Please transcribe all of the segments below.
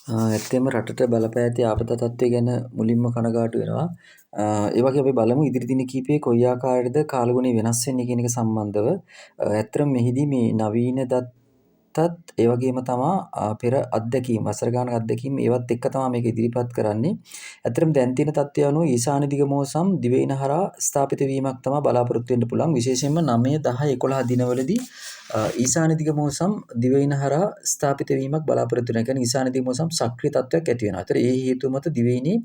ඇත්තෙන්ම රටට බලපෑ ඇති ආපදා තත්ත්වය ගැන මුලින්ම කනගාටු වෙනවා. ඒ වගේ අපි බලමු ඉදිරි දින කිහිපයේ කොයි ආකාරයටද කාලගුණය වෙනස් වෙන්නේ කියන එක සම්බන්ධව. ඇත්තටම මෙහිදී මේ නවීන දත්තත් ඒ වගේම තමා පෙර අත්දැකීම් වසර ගානක අත්දැකීම් ඒවත් එක්ක තමා මේක ඉදිරිපත් කරන්නේ. ඇත්තටම දැන් තියෙන තත්ත්වය අනුව ඊශාන දිග මෝසම් දිවයින හරහා ස්ථාපිත වීමක් තමා බලාපොරොත්තු වෙන්න පුළුවන්. විශේෂයෙන්ම 9, 10, 11 දිනවලදී ඊශාන දිග මෝසම් දිවයින හරහා ස්ථාපිත වීමක් බලාපොරොත්තු වෙනවා. ඒ කියන්නේ ඊශාන දිග මෝසම් සක්‍රිය තත්ත්වයක් ඇති වෙනවා. ඒතර ඒ හේතුව මත දිවයිනේ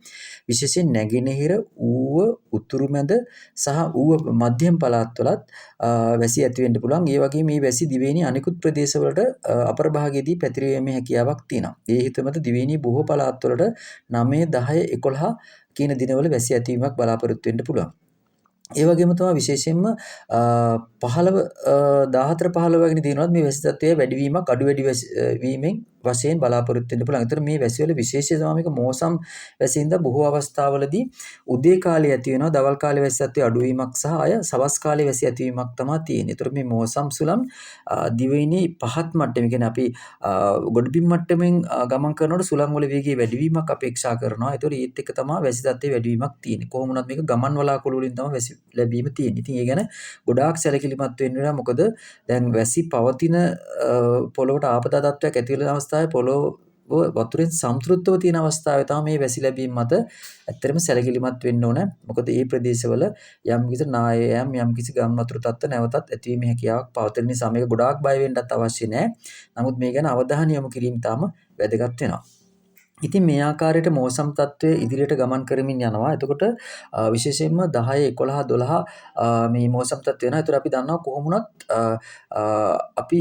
විශේෂයෙන් නැගෙනහිර, ඌව, උතුරු මැද සහ ඌව මධ්‍යම පළාත්වලත් වැසි ඇති වෙන්න පුළුවන්. ඒ වගේම මේ වැසි දිවයිනේ අනිකුත් ප්‍රදේශවලට අපර භාගයේදී පැතිරීමේ හැකියාවක් තියෙනවා. ඒ හේතුව මත දිවයිනේ බොහෝ පළාත්වලට 9, 10, 11 කියන දිනවල වැසි ඇතිවීමක් බලාපොරොත්තු වෙන්න පුළුවන්. ඒ වගේම තමයි විශේෂයෙන්ම 15 14 15 වගේ දිනවලත් මේ වැසි තත්ත්වයේ වැඩිවීමක් අඩු වැඩි වීමෙන් වශයෙන් බලාපොරොත්තු වෙන්න පුළුවන්. ඒතර මේ වැසිවල විශේෂය තමයි මේක මෝසම් වැසින්ද බොහෝ අවස්ථාවලදී උදේ කාලේ ඇති වෙනවා, දවල් කාලේ වැසි තත්ත්වයේ අඩුවීමක් සහ අය සවස් කාලේ වැසි ඇතිවීමක් තමයි තියෙන්නේ. ඒතර මේ මෝසම් සුළං දිවයිනේ පහත් මට්ටමේ කියන්නේ අපි ගොඩබිම් මට්ටමින් ගමන් කරනකොට සුළං වල වේගයේ වැඩිවීමක් අපේක්ෂා කරනවා. ඒතර ඒත් එක්ක තමයි වැසි තත්ත්වයේ වැඩිවීමක් තියෙන්නේ. කොහොම වුණත් මේක ගමන් වලාකුළු වලින් තමයි වැසි ලැබීම තියෙන්නේ. ඉතින් ඒ ගැන ගොඩාක් සැලකිලිමත් වෙන්න වෙනවා. මොකද දැන් වැසි පවතින පොළොවට ආපදා තත්ත්වයක් ඇති වෙන අවස්ථාවේ පොළොව වතුරෙන් සම්තෘප්තව තියෙන අවස්ථාවේ තමයි මේ වැසි ලැබීම මත ඇත්තටම සැලකිලිමත් වෙන්න ඕන. මොකද මේ ප්‍රදේශවල යම්කිසි නායයන් යම්කිසි ගම් වතුර තත්ත්ව නැවතත් ඇතිවීමේ හැකියාවක් පවතින නිසා මේක ගොඩාක් බය වෙන්නත් අවශ්‍ය නැහැ. නමුත් මේ ගැන අවධානය යොමු කිරීම තාම වැදගත් වෙනවා. ඉතින් මේ ආකාරයට මෝසම් තත්ත්වය ඉදිරියට ගමන් කරමින් යනවා. එතකොට විශේෂයෙන්ම 10, 11, 12 මේ මෝසම් තත්ත්වය වෙනවා. ඒතර අපි දන්නවා කොහොම වුණත් අපි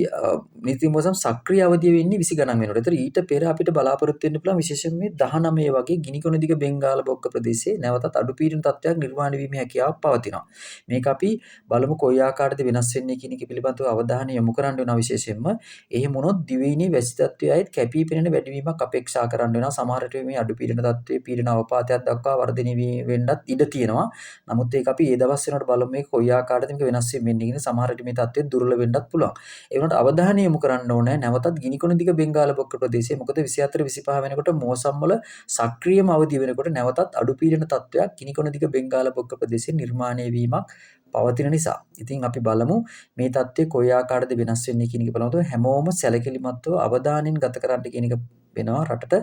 නීති මෝසම් සක්‍රිය අවධිය වෙන්නේ 20 ගණන් වෙනකොට. ඒතර ඊට පෙර අපිට බලාපොරොත්තු වෙන්න පුළුවන් විශේෂයෙන් මේ 19 වගේ ගිනිකොන දිග බෙන්ගාල බොක්ක ප්‍රදේශයේ නැවතත් අඩු පීඩන තත්ත්වයක් නිර්මාණය වීමේ හැකියාවක් පවතිනවා. මේක අපි බලමු කොයි ආකාරයකද වෙනස් වෙන්නේ කියන එක පිළිබඳව අවධානය යොමු කරන්න වෙනවා විශේෂයෙන්ම. එහෙම වුණොත් දිවයිනේ වැසි තත්ත්වයයි කැපී පෙනෙන වැඩිවීමක් අපේක්ෂා කරන්න වෙනවා. සමහරට මේ අඩු පීඩන තත්ත්වයේ පීඩන අවපාතයක් දක්වා වර්ධනය වෙන්නත් ඉඩ තියෙනවා. නමුත් ඒක අපි ඒ දවස් වෙනකොට බලමු මේක කොයි ආකාරයකද මේක වෙනස් වෙන්නේ කියන සමහරට මේ තත්ත්වය දුර්වල වෙන්නත් පුළුවන්. ඒ වුණාට අවධානය යොමු කරන්න ඕනේ නැවතත් ගිනිකොන දිග බෙන්ගාල බොක්ක ප්‍රදේශයේ. මොකද 24 25 වෙනකොට මෝසම් වල සක්‍රියම අවදි වෙනකොට නැවතත් අඩු පීඩන තත්ත්වයක් ගිනිකොන දිග බෙන්ගාල බොක්ක ප්‍රදේශයේ නිර්මාණය වීමක් පවතින නිසා. ඉතින් අපි බලමු මේ තත්ත්වය කොයි ආකාරයකද වෙනස් වෙන්නේ කියන එක බලමු. හැමෝම සැලකිලිමත්ව අවධානයෙන් ගත කරන්න කියන එක වෙනවා. රටට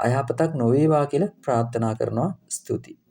අයහපතක් නොවේවා කියලා ප්‍රාර්ථනා කරනවා. ස්තුතියි.